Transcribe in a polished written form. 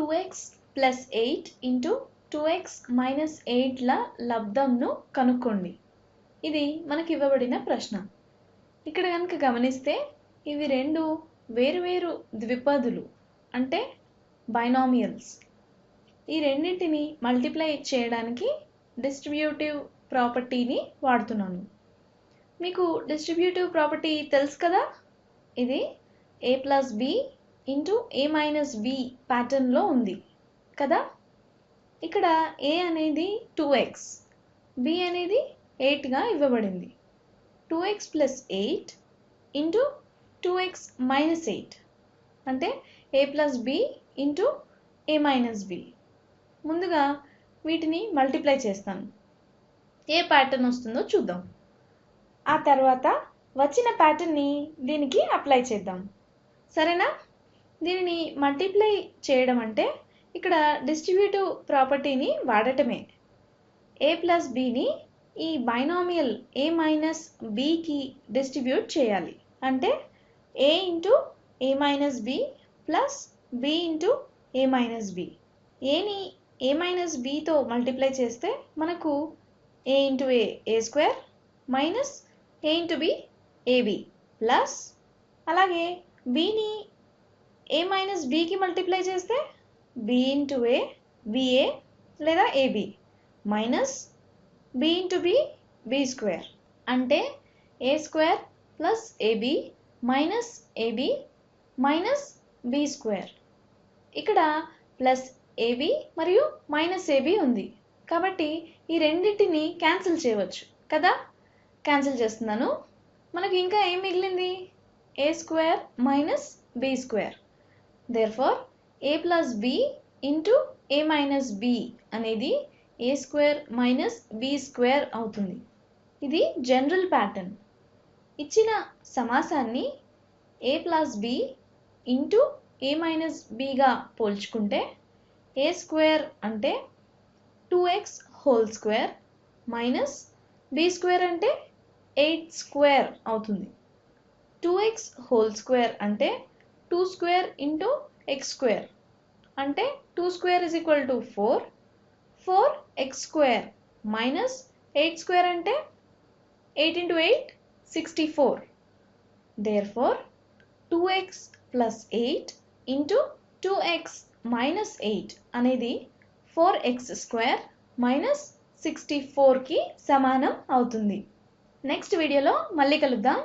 2x plus 8 into 2x minus 8ల లబ్ధంను కనుక్కోండి. ఇది మనకి ఇవ్వబడిన ప్రశ్న. ఇక్కడ కనుక గమనిస్తే ఇవి రెండు వేరువేరు ద్విపదులు అంటే బైనామియల్స్. ఈ రెండింటిని మల్టిప్లై చేయడానికి డిస్ట్రిబ్యూటివ్ ప్రాపర్టీని వాడుతున్నాను. మీకు డిస్ట్రిబ్యూటివ్ ప్రాపర్టీ తెలుసు కదా, ఇది a plus b into a minus b ప్యాటర్న్లో ఉంది కదా. ఇక్కడ a అనేది 2x, b అనేది 8గా ఇవ్వబడింది. 2x plus 8 into 2x minus 8 అంటే a plus b into a minus b. ముందుగా వీటిని మల్టిప్లై చేస్తాను. ఏ ప్యాటర్న్ వస్తుందో చూద్దాం. ఆ తర్వాత వచ్చిన ప్యాటర్న్ని దీనికి అప్లై చేద్దాం. సరేనా? దీనిని మల్టిప్లై చేయడం అంటే ఇక్కడ డిస్ట్రిబ్యూటివ్ ప్రాపర్టీని వాడటమే. a ప్లస్ bని ఈ బైనామియల్ a మైనస్ bకి డిస్ట్రిబ్యూట్ చేయాలి. అంటే a into a minus b plus b into a minus b. ఏని a మైనస్ bతో మల్టిప్లై చేస్తే మనకు a into a square minus a into b ab plus అలాగే bని a minus bకి multiply చేస్తే b into a ba లేదా ab minus b into b b square అంటే a square plus ab minus ab minus b square. ఇక్కడ plus ab మరియు minus ab ఉంది కాబట్టి ఈ రెండింటిని క్యాన్సిల్ చేయవచ్చు కదా. క్యాన్సిల్ చేస్తున్నాను. మనకు ఇంకా ఏం మిగిలింది? a square minus b square. Therefore a plus b into a minus b అనేది a square minus b square అవుతుంది. ఇది జనరల్ ప్యాటర్న్. ఇచ్చిన సమాసాన్ని a plus b into a minus bగా పోల్చుకుంటే a స్క్వేర్ అంటే 2x whole square minus b square అంటే 8 square అవుతుంది. 2x హోల్ స్క్వేర్ అంటే 2 స్క్వేర్ ఇంటూ x స్క్వేర్ అంటే 2 square is equal to 4. 4x square minus 8 square అంటే 8 into 8 64. Therefore 2x plus 8 into 2x minus 8 అనేది 4x square minus 64కి సమానం అవుతుంది. Next వీడియోలో మళ్ళీ కలుద్దాం.